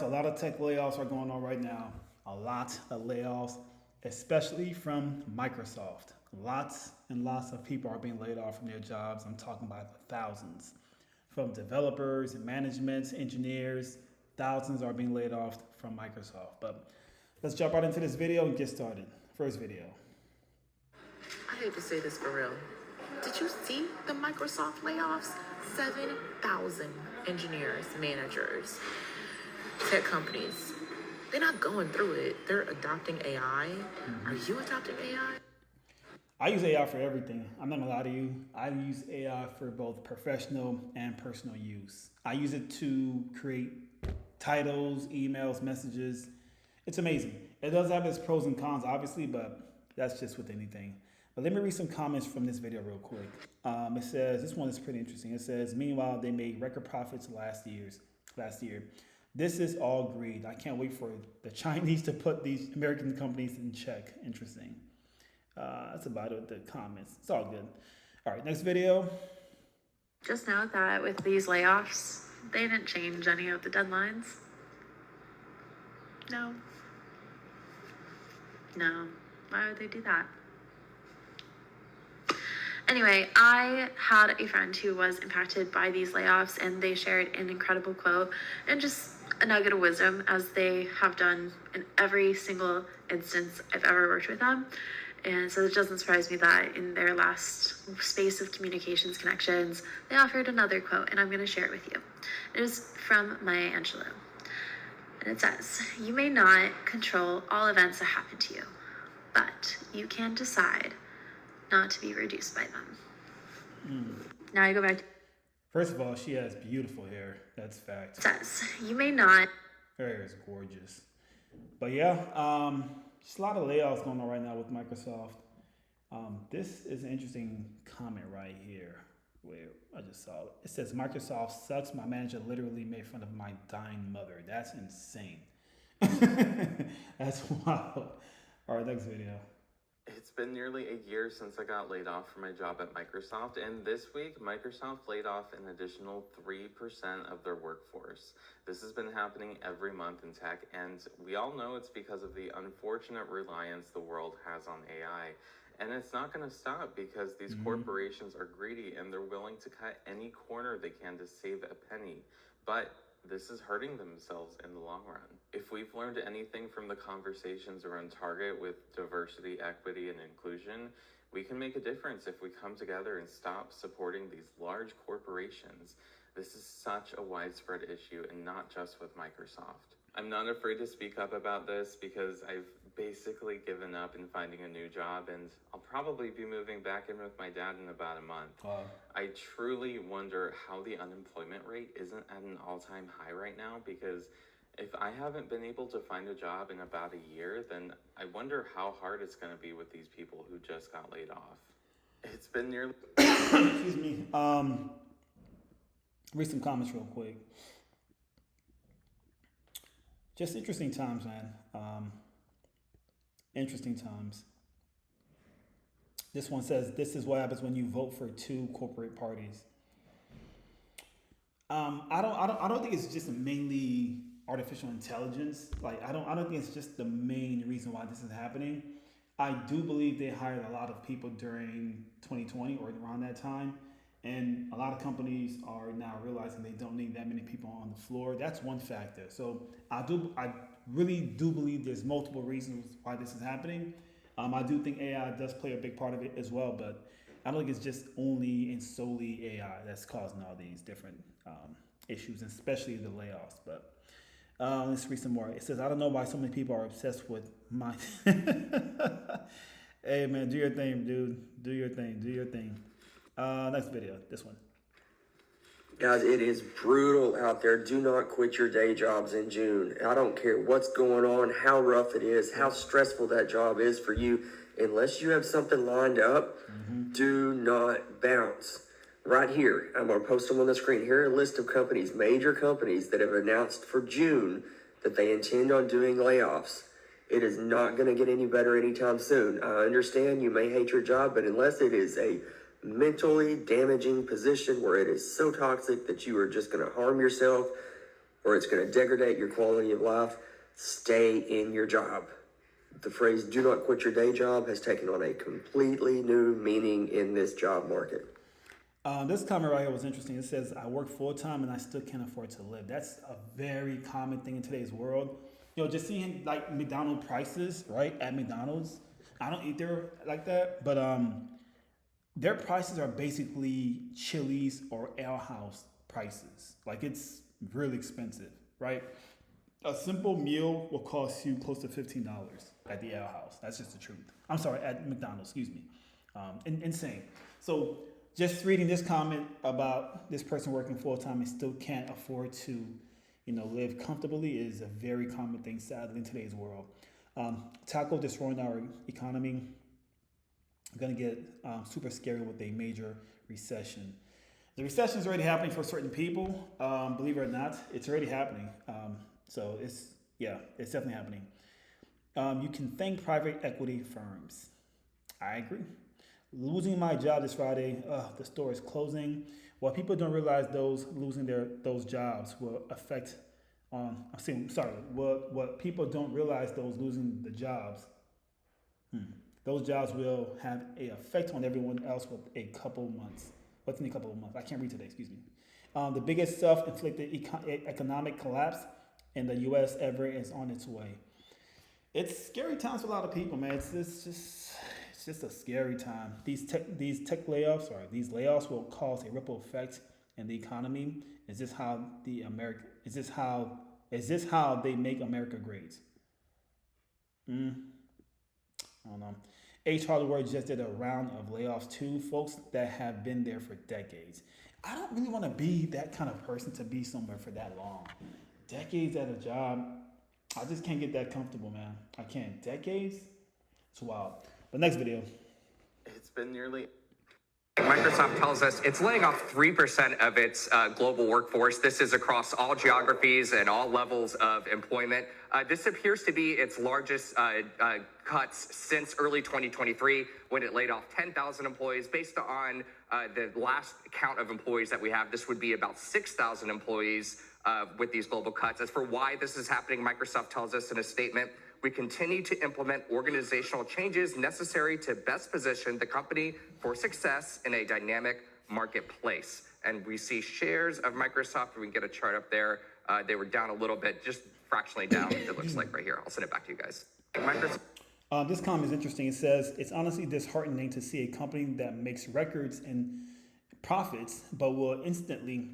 A lot of tech layoffs are going on right now. A lot of layoffs, especially from Microsoft. Lots and lots of people are being laid off from their jobs. I'm talking about the thousands. From developers and management, engineers, thousands are being laid off from Microsoft. But let's jump right into this video and get started. First video. I hate to say this for real. Did you see the Microsoft layoffs? 7,000 engineers, managers, tech companies. They're not going through it. They're adopting AI. Are you adopting AI? I use AI for everything. I'm not gonna lie to you. I use AI for both professional and personal use. I use it to create titles, emails, messages. It's amazing. It does have its pros and cons, obviously, but that's just with anything. But let me read some comments from this video real quick. It says, this one is pretty interesting. It says, meanwhile, they made record profits last year. This is all greed. I can't wait for the Chinese to put these American companies in check. Interesting. That's about it with the comments. It's all good. All right, next video. Just note that with these layoffs, they didn't change any of the deadlines. No. Why would they do that? Anyway, I had a friend who was impacted by these layoffs, and they shared an incredible quote and just a nugget of wisdom, as they have done in every single instance I've ever worked with them. And so it doesn't surprise me that in their last space of communications connections, they offered another quote, and I'm going to share it with you. It is from Maya Angelou. And it says, "You may not control all events that happen to you, but you can decide not to be reduced by them." Now I go back to First of all, she has beautiful hair. That's fact. it says, "You may not." Her hair is gorgeous. But yeah, just a lot of layoffs going on right now with Microsoft. This is an interesting comment right here where I just saw it. It says, "Microsoft sucks. My manager literally made fun of my dying mother." That's insane. That's wild. All right, next video. It's been nearly a year since I got laid off from my job at Microsoft, and this week, Microsoft laid off an additional 3% of their workforce. This has been happening every month in tech, and we all know it's because of the unfortunate reliance the world has on AI. And it's not going to stop because these corporations are greedy and they're willing to cut any corner they can to save a penny. But this is hurting themselves in the long run. If we've learned anything from the conversations around Target with diversity, equity, and inclusion, we can make a difference if we come together and stop supporting these large corporations. This is such a widespread issue, and not just with Microsoft. I'm not afraid to speak up about this because I've basically given up in finding a new job, and I'll probably be moving back in with my dad in about a month. Wow. I truly wonder how the unemployment rate isn't at an all-time high right now, because if I haven't been able to find a job in about a year, then I wonder how hard it's going to be with these people who just got laid off. It's been nearly... Excuse me. Read some comments real quick. Just interesting times, man. Interesting times. This one says, "This is what happens when you vote for two corporate parties." I don't think it's just mainly artificial intelligence. Like I don't think it's just the main reason why this is happening. I do believe they hired a lot of people during 2020 or around that time. And a lot of companies are now realizing they don't need that many people on the floor. That's one factor. So I really do believe there's multiple reasons why this is happening. I do think AI does play a big part of it as well, but I don't think it's just only and solely AI that's causing all these different issues, especially the layoffs. But let's read some more. It says, "I don't know why so many people are obsessed with my..." Hey man, do your thing, dude. Do your thing. Next video, this one. Guys, it is brutal out there. Do not quit your day jobs in June. I don't care what's going on, how rough it is, how stressful that job is for you. Unless you have something lined up, do not bounce. Right here, I'm going to post them on the screen. Here are a list of companies, major companies that have announced for June that they intend on doing layoffs. It is not going to get any better anytime soon. I understand you may hate your job, but unless it is a mentally damaging position where it is so toxic that you are just going to harm yourself or it's going to degrade your quality of life, stay in your job. The phrase "do not quit your day job" has taken on a completely new meaning in this job market. This comment right here was interesting. It says, "I work full time and I still can't afford to live." That's a very common thing in today's world. Just seeing like McDonald's prices, right? At McDonald's, I don't eat there like that, but their prices are basically Chili's or Ale House prices. Like it's really expensive, right? A simple meal will cost you close to $15 at the Ale House. That's just the truth. I'm sorry, at McDonald's, excuse me. Insane. So just reading this comment about this person working full time and still can't afford to, live comfortably is a very common thing, sadly, in today's world. Tackle destroying our economy. Going to get super scary with a major recession. The recession is already happening for certain people. Believe it or not, it's already happening. So it's definitely happening. You can thank private equity firms. I agree. Losing my job this Friday. The store is closing. What people don't realize, losing those jobs will affect. What people don't realize, those losing the jobs. Those jobs will have an effect on everyone else within a couple of months. I can't read today, excuse me. The biggest self-inflicted economic collapse in the U.S. ever is on its way. It's scary times for a lot of people, man. It's just a scary time. These tech layoffs or these layoffs will cause a ripple effect in the economy. Is this how they make America great? I don't know. H. Hollywood just did a round of layoffs too, folks that have been there for decades. I don't really want to be that kind of person to be somewhere for that long. Decades at a job, I just can't get that comfortable, man. I can't. Decades? It's wild. But next video. It's been nearly Microsoft tells us it's laying off 3% of its global workforce. This is across all geographies and all levels of employment. This appears to be its largest cuts since early 2023, when it laid off 10,000 employees. Based on the last count of employees that we have, this would be about 6,000 employees with these global cuts. As for why this is happening, Microsoft tells us in a statement, "We continue to implement organizational changes necessary to best position the company for success in a dynamic marketplace." And we see shares of Microsoft. We can get a chart up there. They were down a little bit, just fractionally down, it looks like right here. I'll send it back to you guys. Microsoft. This comment is interesting. It says, "It's honestly disheartening to see a company that makes records and profits, but will instantly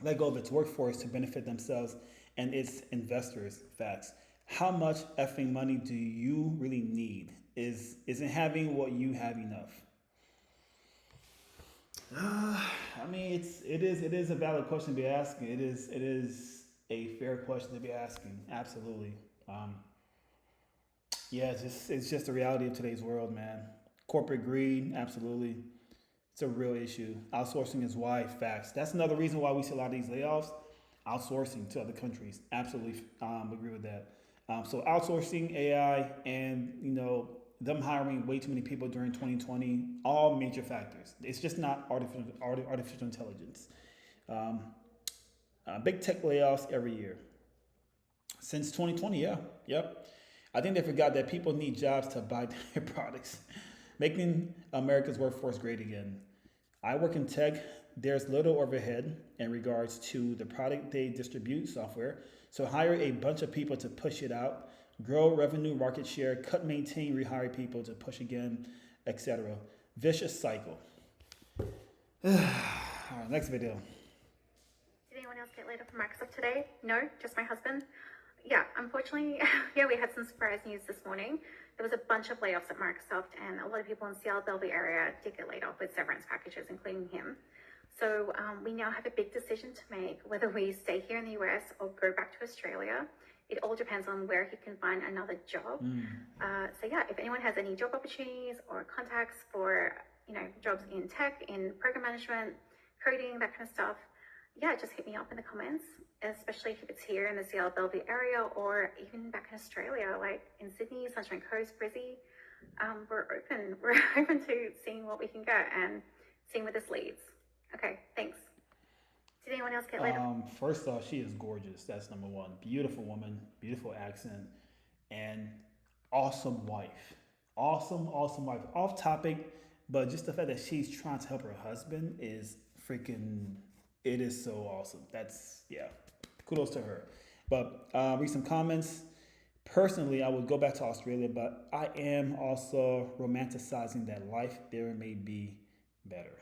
let go of its workforce to benefit themselves and its investors." Facts. How much effing money do you really need? Isn't having what you have enough? I mean, it is a valid question to be asking. It is a fair question to be asking. Absolutely. It's just the reality of today's world, man. Corporate greed, absolutely. It's a real issue. Outsourcing is why. Facts. That's another reason why we see a lot of these layoffs. Outsourcing to other countries. Absolutely agree with that. So outsourcing, AI, and them hiring way too many people during 2020, all major factors. It's just not artificial intelligence. Big tech layoffs every year. Since 2020, yeah. Yep. I think they forgot that people need jobs to buy their products, making America's workforce great again. I work in tech. There's little overhead in regards to the product they distribute, software. So hire a bunch of people to push it out, grow revenue, market share, cut, maintain, rehire people to push again, etc. Vicious cycle. All right, next video. Did anyone else get laid off from Microsoft today? No, just my husband. Yeah, unfortunately, we had some surprise news this morning. There was a bunch of layoffs at Microsoft, and a lot of people in Seattle, Bellevue area did get laid off with severance packages, including him. So we now have a big decision to make, whether we stay here in the US or go back to Australia. It all depends on where he can find another job. So yeah, if anyone has any job opportunities or contacts for, jobs in tech, in program management, coding, that kind of stuff, yeah, just hit me up in the comments, especially if it's here in the Seattle, Bellevue area, or even back in Australia, like in Sydney, Sunshine Coast, Brizzy. We're open to seeing what we can get and seeing where this leads. Okay, thanks. Did anyone else get laid off? First off, she is gorgeous. That's number one. Beautiful woman, beautiful accent, and awesome wife. Awesome wife. Off topic, but just the fact that she's trying to help her husband is freaking. It is so awesome. That's yeah. Kudos to her. But read some comments. Personally, I would go back to Australia, but I am also romanticizing that life there may be better.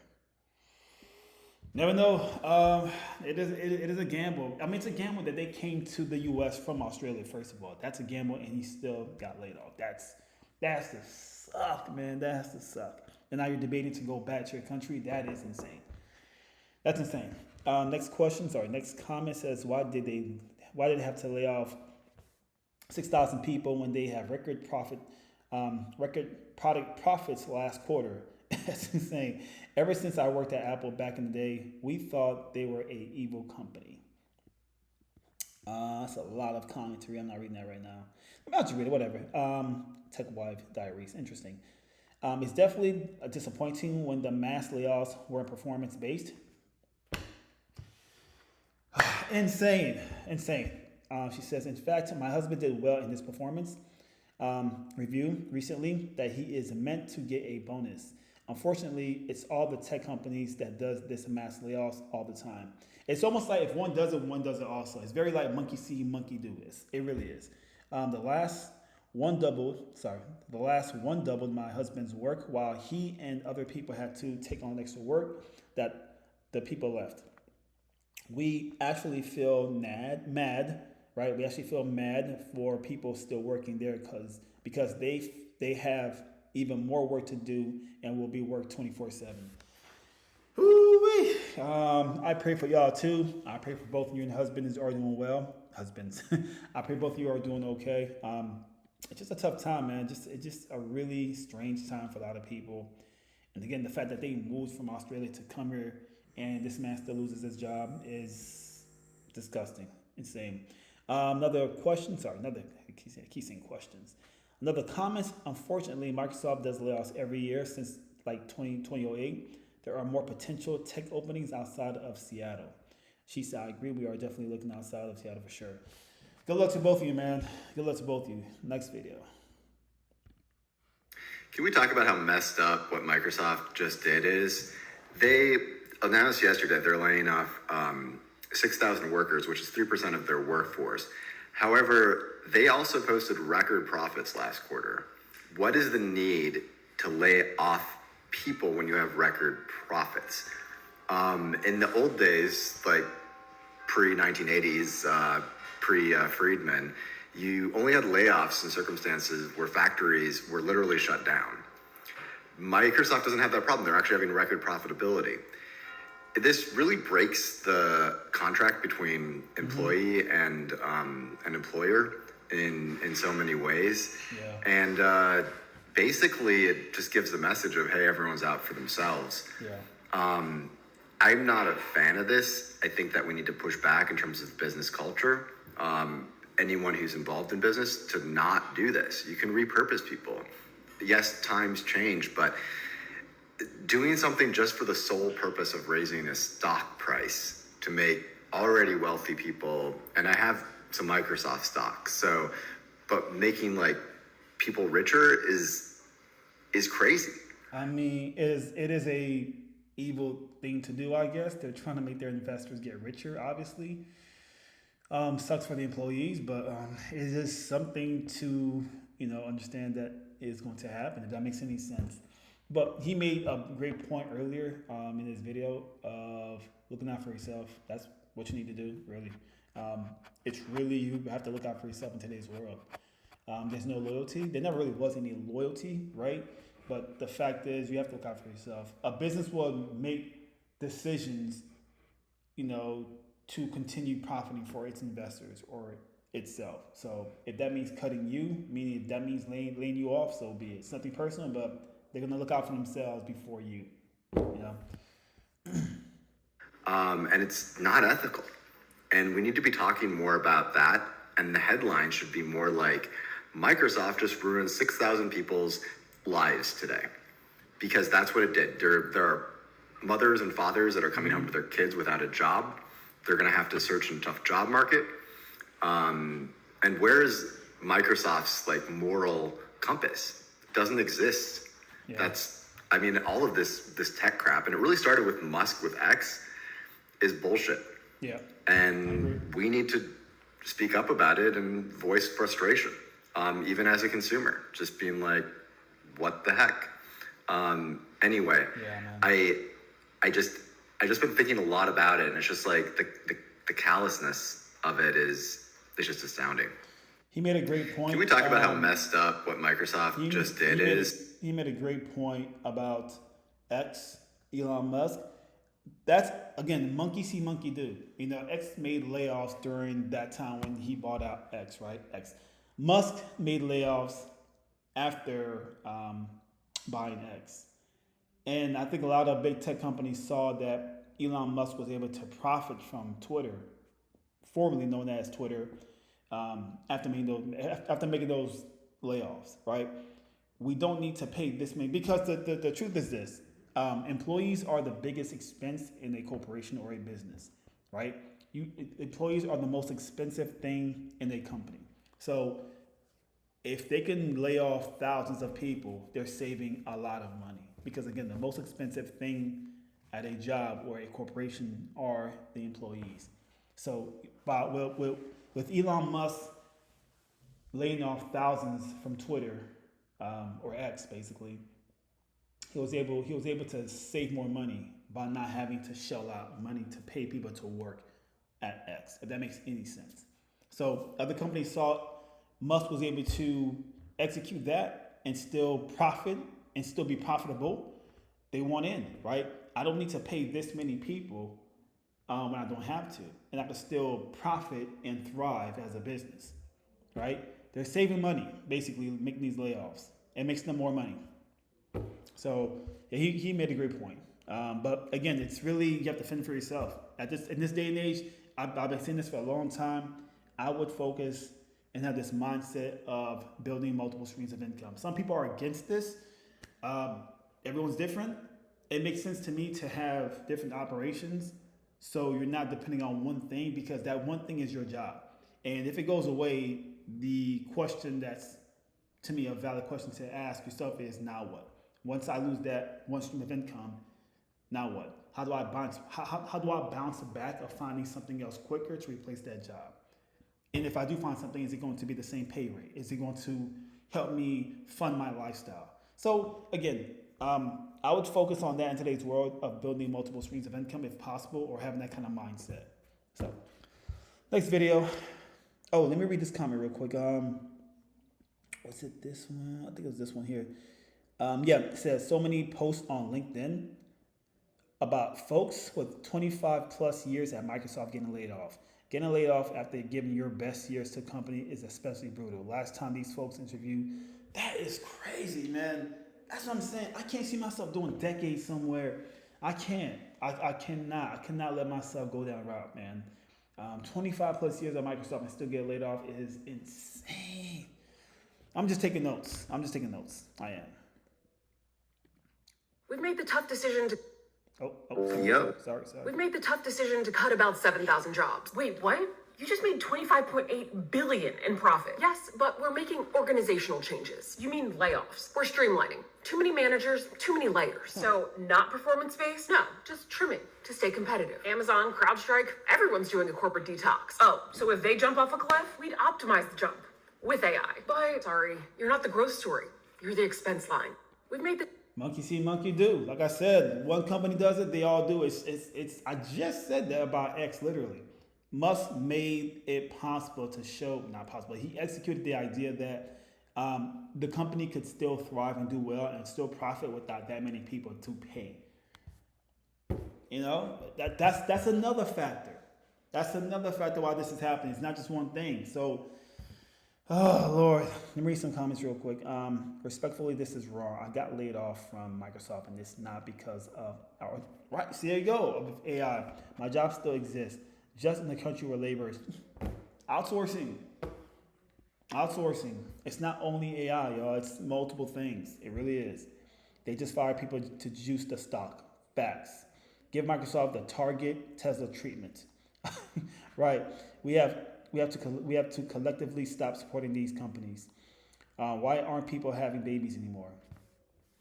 Never know. It is a gamble. I mean, it's a gamble that they came to the U.S. from Australia. First of all, that's a gamble, and he still got laid off. That's the suck, man. That's the suck. And now you're debating to go back to your country. That is insane. That's insane. Next comment says, why did they have to lay off 6,000 people when they have record product profits last quarter? That's insane. Ever since I worked at Apple back in the day, we thought they were a evil company. That's a lot of commentary. I'm not reading that right now. I'll just read it, whatever. Tech Wife Diaries. Interesting. It's definitely disappointing when the mass layoffs were performance based. Insane. She says, in fact, my husband did well in this performance review recently that he is meant to get a bonus. Unfortunately, it's all the tech companies that does this mass layoffs all the time. It's almost like if one does it also. It's very like monkey see, monkey do. It really is. The last one doubled my husband's work while he and other people had to take on extra work that the people left. We actually feel mad, right? We actually feel mad for people still working there because they have even more work to do and will be worked 24/7. I pray for y'all too. I pray for both of you and husbands are doing well. Husbands, I pray both of you are doing okay. It's just a tough time, man. It's just a really strange time for a lot of people. And again, the fact that they moved from Australia to come here and this man still loses his job is disgusting, insane. I keep saying questions. Another comment, unfortunately, Microsoft does layoffs every year since like 2008. There are more potential tech openings outside of Seattle. She said, I agree, we are definitely looking outside of Seattle for sure. Good luck to both of you, man. Good luck to both of you. Next video. Can we talk about how messed up what Microsoft just did is? They announced yesterday they're laying off 6,000 workers, which is 3% of their workforce. However, they also posted record profits last quarter. What is the need to lay off people when you have record profits? In the old days, like pre-1980s, pre-Friedman, you only had layoffs in circumstances where factories were literally shut down. Microsoft doesn't have that problem. They're actually having record profitability. This really breaks the contract between employee and an employer in so many ways. Yeah. And basically, it just gives the message of, hey, everyone's out for themselves. Yeah. I'm not a fan of this. I think that we need to push back in terms of business culture. Anyone who's involved in business to not do this. You can repurpose people. Yes, times change, but doing something just for the sole purpose of raising a stock price to make already wealthy people, and I have some Microsoft stocks, but making like people richer is crazy. I mean, it is a evil thing to do, I guess. They're trying to make their investors get richer, obviously. Sucks for the employees, but it is something to, understand that is going to happen, if that makes any sense. But he made a great point earlier in his video of looking out for yourself. That's what you need to do, really. It's really, you have to look out for yourself in today's world. There's no loyalty. There never really was any loyalty, right? But the fact is, you have to look out for yourself. A business will make decisions, to continue profiting for its investors or itself. So if that means cutting you, meaning if that means laying you off, so be it. It's nothing personal, but they're going to look out for themselves before you, And it's not ethical. And we need to be talking more about that. And the headline should be more like, Microsoft just ruined 6,000 people's lives today. Because that's what it did. There are mothers and fathers that are coming home to their kids without a job. They're going to have to search in a tough job market. And where is Microsoft's like moral compass? It doesn't exist. Yeah. I mean, all of this tech crap, and it really started with Musk with X, is bullshit. Yeah. And we need to speak up about it and voice frustration, even as a consumer, just being like, what the heck? Anyway, Yeah, man. I just been thinking a lot about it, and it's just like the callousness of it is just astounding. He made a great point. Can we talk about how messed up what Microsoft just did is? He made a great point about X, Elon Musk. That's, again, monkey see, monkey do. You know, X made layoffs during that time when he bought out X, right? X. Musk made layoffs after buying X. And I think a lot of big tech companies saw that Elon Musk was able to profit from Twitter, formerly known as Twitter, after making those layoffs, right? We don't need to pay this many, because the truth is this. Employees are the biggest expense in a corporation or a business, right? Employees are the most expensive thing in a company. So if they can lay off thousands of people, they're saving a lot of money. Because again, the most expensive thing at a job or a corporation are the employees. So with Elon Musk laying off thousands from Twitter, or X basically, he was able to save more money by not having to shell out money to pay people to work at X, if that makes any sense. So other companies saw Musk was able to execute that and still profit and still be profitable. They want in, right? I don't need to pay this many people when I don't have to, and I can still profit and thrive as a business, right? They're saving money, basically, making these layoffs. It makes them more money. So yeah, he made a great point. But again, it's really, you have to fend for yourself. In this day and age, I've been saying this for a long time. I would focus and have this mindset of building multiple streams of income. Some people are against this. Everyone's different. It makes sense to me to have different operations, so you're not depending on one thing, because that one thing is your job. And if it goes away, the question that's, to me, a valid question to ask yourself is, now what? Once I lose that one stream of income, now what? How do I bounce back of finding something else quicker to replace that job? And if I do find something, is it going to be the same pay rate? Is it going to help me fund my lifestyle? So again, I would focus on that in today's world of building multiple streams of income if possible, or having that kind of mindset. So next video. Oh, let me read this comment real quick. Was it this one? I think it was this one here. It says, so many posts on LinkedIn about folks with 25 plus years at Microsoft getting laid off. Getting laid off after giving your best years to a company is especially brutal. Last time these folks interviewed, that is crazy, man. That's what I'm saying. I can't see myself doing decades somewhere. I can't. I cannot let myself go that route, man. 25 plus years at Microsoft and still get laid off is insane. I'm just taking notes. I am. We've made the tough decision to. Sorry. We've made the tough decision to cut about 7,000 jobs. Wait, what? You just made 25.8 billion in profit. Yes, but we're making organizational changes. You mean layoffs? We're streamlining. Too many managers, too many layers. So not performance-based? No, just trimming to stay competitive. Amazon, CrowdStrike, everyone's doing a corporate detox. Oh, so if they jump off a cliff, we'd optimize the jump with AI. But sorry, you're not the growth story. You're the expense line. We've made the Monkey see, monkey do. Like I said, one company does it, they all do. It's. I just said that about X, literally. Musk made it possible to show, not possible, he executed the idea that the company could still thrive and do well and still profit without that many people to pay. You know, that's another factor. That's another factor why this is happening. It's not just one thing. So, oh Lord, let me read some comments real quick. Respectfully, this is wrong. I got laid off from Microsoft, and it's not because of our right. See, there you go. Of AI, my job still exists, just in the country where labor is outsourcing. It's not only AI, y'all. It's multiple things. It really is. They just fire people to juice the stock. Facts. Give Microsoft the Target Tesla treatment. Right. We have we have to collectively stop supporting these companies. Why aren't people having babies anymore?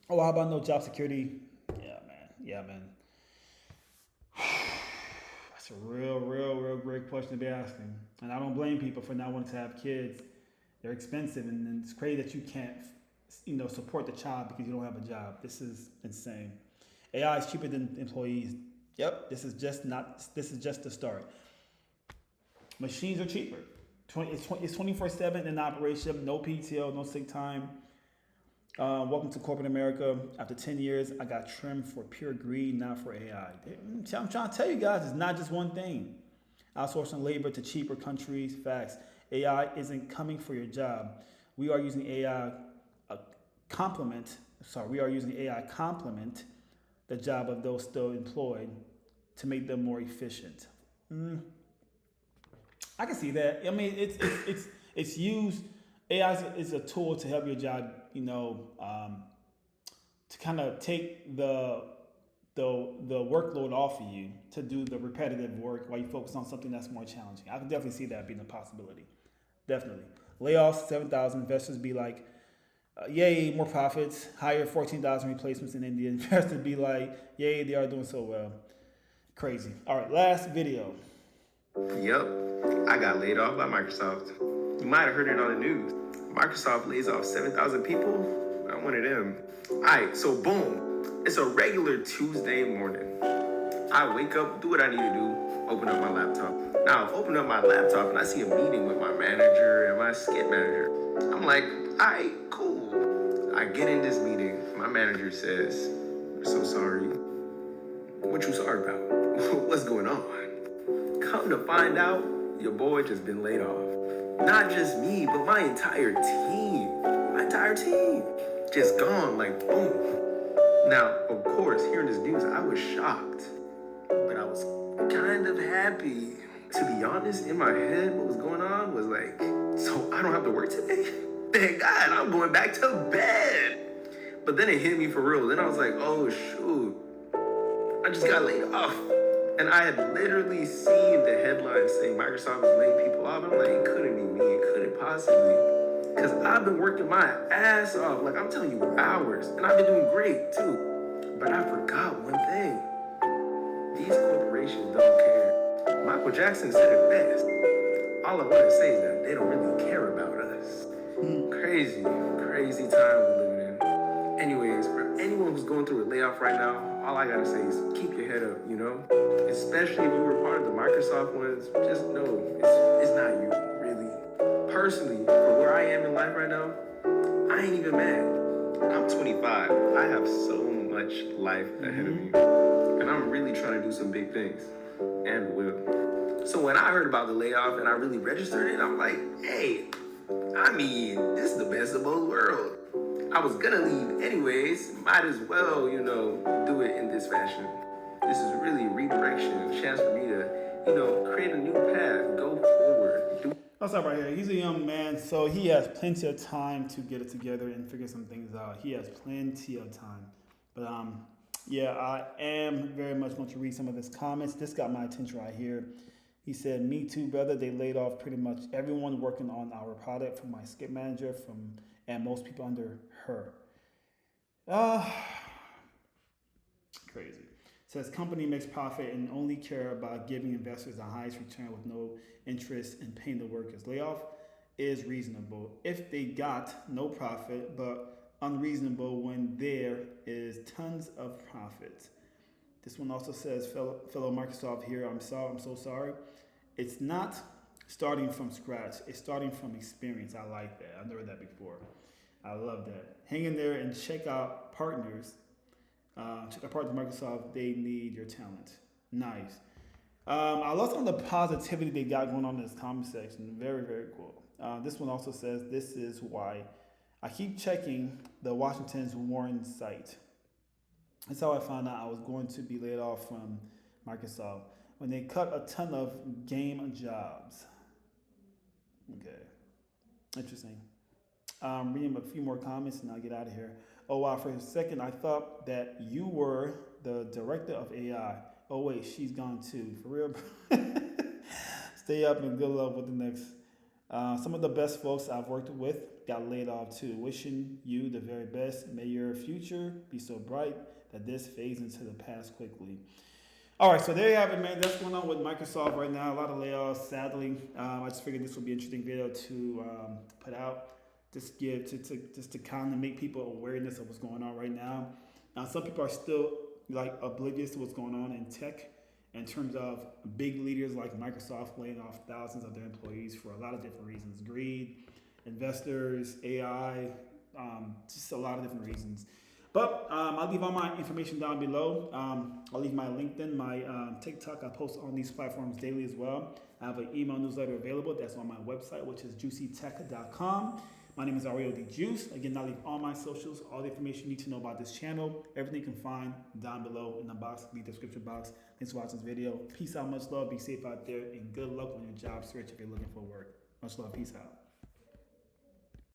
Oh, how about no job security? Yeah, man. Yeah, man. That's a real great question to be asking. And I don't blame people for not wanting to have kids. They're expensive, and it's crazy that you can't, support the child because you don't have a job. This is insane. AI is cheaper than employees. Yep, this is just not. This is just the start. Machines are cheaper. It's 24/7 in operation. No PTO, no sick time. Welcome to corporate America. After 10 years, I got trimmed for pure greed, not for AI. I'm trying to tell you guys, it's not just one thing. Outsourcing labor to cheaper countries, facts. AI isn't coming for your job. We are using AI complement. We are using AI complement the job of those still employed to make them more efficient. I can see that. I mean, it's used. AI is a tool to help your job. To kind of take the workload off of you to do the repetitive work while you focus on something that's more challenging. I can definitely see that being a possibility. Definitely. Layoffs, 7,000. Investors be like, yay, more profits. Hire 14,000 replacements in India. Investors be like, yay, they are doing so well. Crazy. All right, last video. Yep, I got laid off by Microsoft. You might have heard it on the news. Microsoft lays off 7,000 people. I'm one of them. All right, so boom. It's a regular Tuesday morning. I wake up, do what I need to do, open up my laptop. Now, I've opened up my laptop and I see a meeting with my manager and my skip manager. I'm like, all right, cool. I get in this meeting. My manager says, "We're so sorry." What you sorry about? What's going on? Come to find out, your boy just been laid off. Not just me, but my entire team. My entire team. Just gone, like boom. Now, of course, hearing this news, I was shocked. But I was kind of happy. To be honest, in my head, what was going on was like, so I don't have to work today? Thank God, I'm going back to bed. But then it hit me for real. Then I was like, oh shoot, I just got laid off. And I had literally seen the headline saying Microsoft was laying people off. I'm like, it couldn't be me. It couldn't possibly. Because I've been working my ass off. Like, I'm telling you, hours. And I've been doing great, too. But I forgot one thing. These corporations don't care. Michael Jackson said it best. All I want to say is that they don't really care about us. Crazy, crazy time we live in. Anyways, for anyone who's going through a layoff right now, all I gotta say is keep your head up, Especially if you were part of the Microsoft ones, just know it's not you, really. Personally, for where I am in life right now, I ain't even mad. I'm 25. I have so much life ahead of me. And I'm really trying to do some big things. And will. So when I heard about the layoff and I really registered it, I'm like, hey, this is the best of both worlds. I was gonna leave anyways, might as well, do it in this fashion. This is really a redirection, a chance for me to, create a new path, go forward. I'll stop right here. He's a young man, so he has plenty of time to get it together and figure some things out. He has plenty of time. But I am very much going to read some of his comments. This got my attention right here. He said, "Me too, brother. They laid off pretty much everyone working on our product, from my skip manager, and most people under her." Crazy. Says company makes profit and only care about giving investors the highest return with no interest in paying the workers. Layoff is reasonable if they got no profit, but unreasonable when there is tons of profit. This one also says, fellow Microsoft here, I'm so sorry. It's not starting from scratch. It's starting from experience. I like that. I've never heard that before. I love that. Hang in there and check out partners. Check out partners Microsoft. They need your talent. Nice. I love some of the positivity they got going on in this comment section. Very, very cool. This one also says, this is why I keep checking the Washington's Warren site. That's how I found out I was going to be laid off from Microsoft when they cut a ton of game jobs. Okay. Interesting. Reading a few more comments and I'll get out of here. Oh, wow. For a second, I thought that you were the director of AI. Oh, wait, she's gone too. For real? Stay up and good luck with the next. Some of the best folks I've worked with got laid off too. Wishing you the very best. May your future be so bright that this fades into the past quickly. All right, so there you have it, man. That's going on with Microsoft right now. A lot of layoffs, sadly. I just figured this would be an interesting video to put out. Just to kind of make people awareness of what's going on right now. Now, some people are still like oblivious to what's going on in tech in terms of big leaders like Microsoft laying off thousands of their employees for a lot of different reasons: greed, investors, AI, just a lot of different reasons. But I'll leave all my information down below. I'll leave my LinkedIn, my TikTok. I post on these platforms daily as well. I have an email newsletter available. That's on my website, which is juicytech.com. My name is Ario the Juice. Again, I'll leave all my socials, all the information you need to know about this channel. Everything you can find down below in the box, the description box. Thanks for watching this video. Peace out, much love. Be safe out there, and good luck on your job search if you're looking for work. Much love. Peace out.